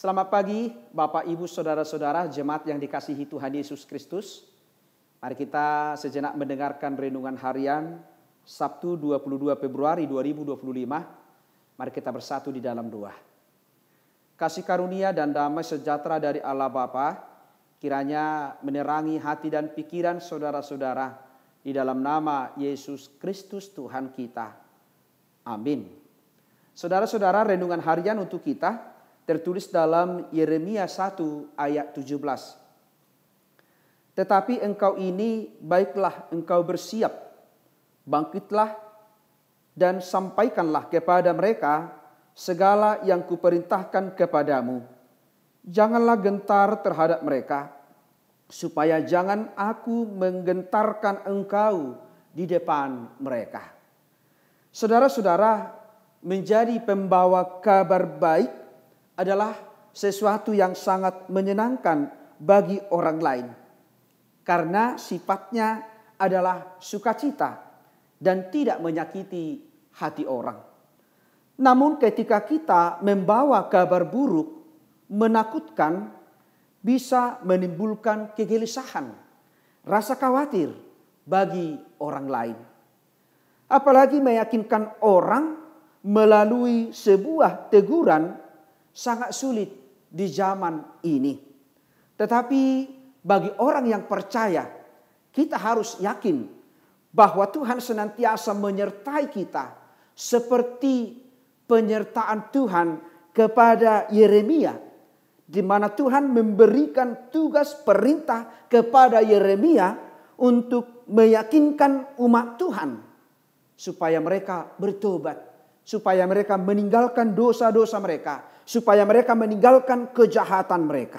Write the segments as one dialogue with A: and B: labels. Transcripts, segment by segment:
A: Selamat pagi Bapak Ibu Saudara-saudara jemaat yang dikasihi Tuhan Yesus Kristus. Mari kita sejenak mendengarkan renungan harian Sabtu 22 Februari 2025. Mari kita bersatu di dalam doa. Kasih karunia dan damai sejahtera dari Allah Bapa kiranya menerangi hati dan pikiran saudara-saudara di dalam nama Yesus Kristus Tuhan kita. Amin. Saudara-saudara, renungan harian untuk kita tertulis dalam Yeremia 1 ayat 17. Tetapi engkau ini baiklah engkau bersiap, bangkitlah dan sampaikanlah kepada mereka segala yang kuperintahkan kepadamu. Janganlah gentar terhadap mereka, supaya jangan aku menggentarkan engkau di depan mereka. Saudara-saudara, menjadi pembawa kabar baik adalah sesuatu yang sangat menyenangkan bagi orang lain. Karena sifatnya adalah sukacita dan tidak menyakiti hati orang. Namun ketika kita membawa kabar buruk, menakutkan, bisa menimbulkan kegelisahan, rasa khawatir bagi orang lain. Apalagi meyakinkan orang melalui sebuah teguran sangat sulit di zaman ini. Tetapi bagi orang yang percaya, kita harus yakin bahwa Tuhan senantiasa menyertai kita seperti penyertaan Tuhan kepada Yeremia, di mana Tuhan memberikan tugas perintah kepada Yeremia untuk meyakinkan umat Tuhan supaya mereka bertobat, supaya mereka meninggalkan dosa-dosa mereka, supaya mereka meninggalkan kejahatan mereka.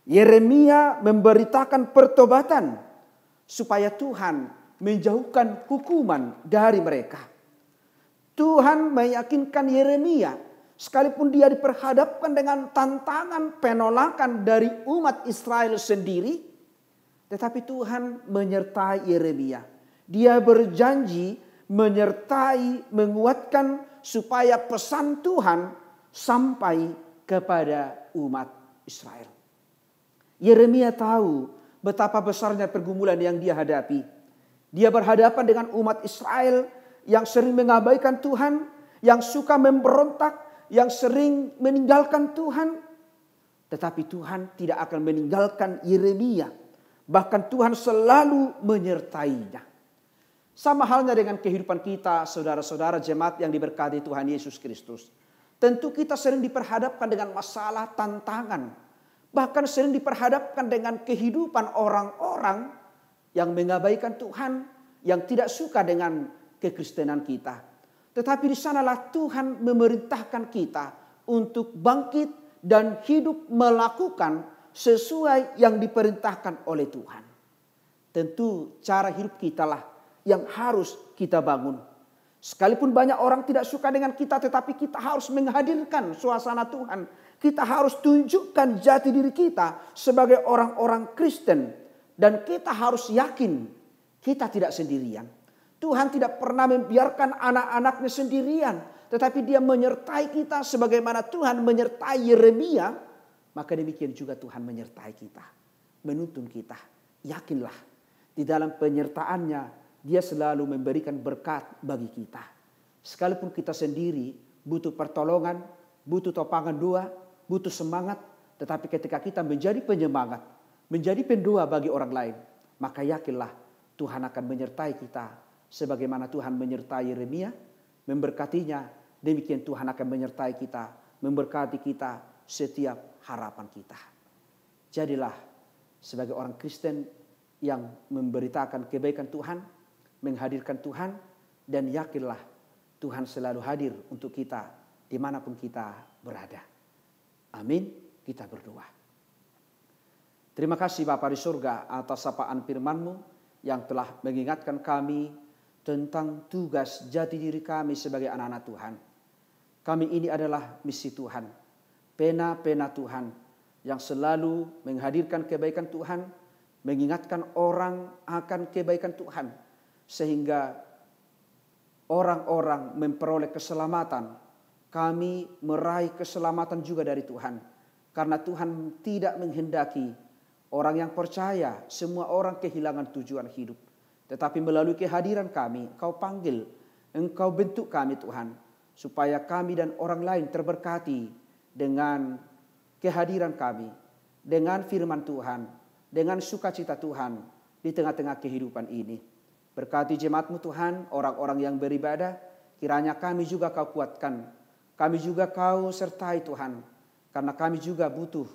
A: Yeremia memberitakan pertobatan supaya Tuhan menjauhkan hukuman dari mereka. Tuhan meyakinkan Yeremia sekalipun dia diperhadapkan dengan tantangan penolakan dari umat Israel sendiri, tetapi Tuhan menyertai Yeremia. Dia berjanji menyertai, menguatkan supaya pesan Tuhan sampai kepada umat Israel. Yeremia tahu betapa besarnya pergumulan yang dia hadapi. Dia berhadapan dengan umat Israel yang sering mengabaikan Tuhan, yang suka memberontak, yang sering meninggalkan Tuhan. Tetapi Tuhan tidak akan meninggalkan Yeremia. Bahkan Tuhan selalu menyertainya. Sama halnya dengan kehidupan kita, saudara-saudara jemaat yang diberkati Tuhan Yesus Kristus. Tentu kita sering diperhadapkan dengan masalah, tantangan. Bahkan sering diperhadapkan dengan kehidupan orang-orang yang mengabaikan Tuhan, yang tidak suka dengan kekristenan kita. Tetapi di sanalah Tuhan memerintahkan kita untuk bangkit dan hidup melakukan sesuai yang diperintahkan oleh Tuhan. Tentu cara hidup kita lah yang harus kita bangun. Sekalipun banyak orang tidak suka dengan kita, tetapi kita harus menghadirkan suasana Tuhan. Kita harus tunjukkan jati diri kita sebagai orang-orang Kristen. Dan kita harus yakin kita tidak sendirian. Tuhan tidak pernah membiarkan anak-anaknya sendirian. Tetapi dia menyertai kita sebagaimana Tuhan menyertai Yeremia. Maka demikian juga Tuhan menyertai kita. Menuntun kita. Yakinlah di dalam penyertaannya dia selalu memberikan berkat bagi kita. Sekalipun kita sendiri butuh pertolongan, butuh topangan doa, butuh semangat. Tetapi ketika kita menjadi penyemangat, menjadi pendoa bagi orang lain, maka yakinlah Tuhan akan menyertai kita. Sebagaimana Tuhan menyertai Yeremia, memberkatinya, demikian Tuhan akan menyertai kita, memberkati kita setiap harapan kita. Jadilah sebagai orang Kristen yang memberitakan kebaikan Tuhan, menghadirkan Tuhan, dan yakinlah Tuhan selalu hadir untuk kita dimanapun kita berada. Amin. Kita berdoa. Terima kasih Bapa di surga atas sapaan firman-Mu yang telah mengingatkan kami tentang tugas jati diri kami sebagai anak-anak Tuhan. Kami ini adalah misi Tuhan, pena-pena Tuhan yang selalu menghadirkan kebaikan Tuhan, mengingatkan orang akan kebaikan Tuhan, sehingga orang-orang memperoleh keselamatan, kami meraih keselamatan juga dari Tuhan. Karena Tuhan tidak menghendaki orang yang percaya, semua orang kehilangan tujuan hidup. Tetapi melalui kehadiran kami, Engkau panggil, Engkau bentuk kami Tuhan. Supaya kami dan orang lain terberkati dengan kehadiran kami, dengan firman Tuhan, dengan sukacita Tuhan di tengah-tengah kehidupan ini. Berkati jemaat-Mu Tuhan, orang-orang yang beribadah, kiranya kami juga Kau kuatkan. Kami juga Kau sertai Tuhan, karena kami juga butuh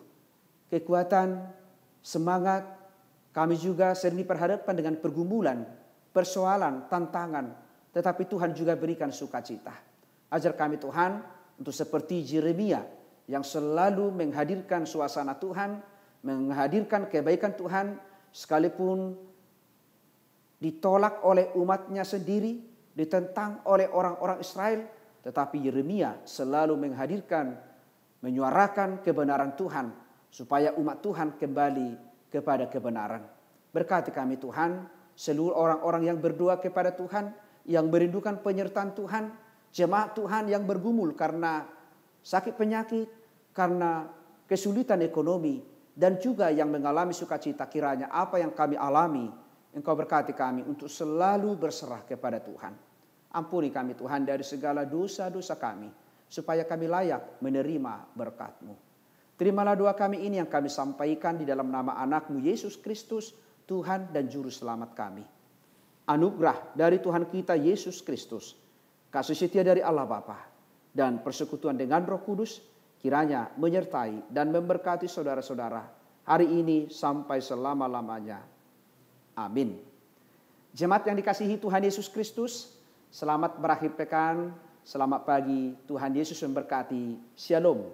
A: kekuatan, semangat. Kami juga sering diperhadapkan dengan pergumulan, persoalan, tantangan. Tetapi Tuhan juga berikan sukacita. Ajar kami Tuhan untuk seperti Yeremia yang selalu menghadirkan suasana Tuhan, menghadirkan kebaikan Tuhan, sekalipun ditolak oleh umatnya sendiri, ditentang oleh orang-orang Israel. Tetapi Yeremia selalu menghadirkan, menyuarakan kebenaran Tuhan, supaya umat Tuhan kembali kepada kebenaran. Berkati kami Tuhan, seluruh orang-orang yang berdoa kepada Tuhan, yang merindukan penyertaan Tuhan, jemaat Tuhan yang bergumul karena sakit penyakit, karena kesulitan ekonomi, dan juga yang mengalami sukacita, kiranya apa yang kami alami, Engkau berkati kami untuk selalu berserah kepada Tuhan. Ampuni kami Tuhan dari segala dosa-dosa kami, supaya kami layak menerima berkat-Mu. Terimalah doa kami ini yang kami sampaikan di dalam nama anak-Mu Yesus Kristus, Tuhan dan Juru Selamat kami. Anugerah dari Tuhan kita Yesus Kristus, kasih setia dari Allah Bapa, dan persekutuan dengan Roh Kudus, kiranya menyertai dan memberkati saudara-saudara hari ini sampai selama-lamanya. Amin. Jemaat yang dikasihi Tuhan Yesus Kristus, selamat berakhir pekan, selamat pagi, Tuhan Yesus memberkati. Shalom.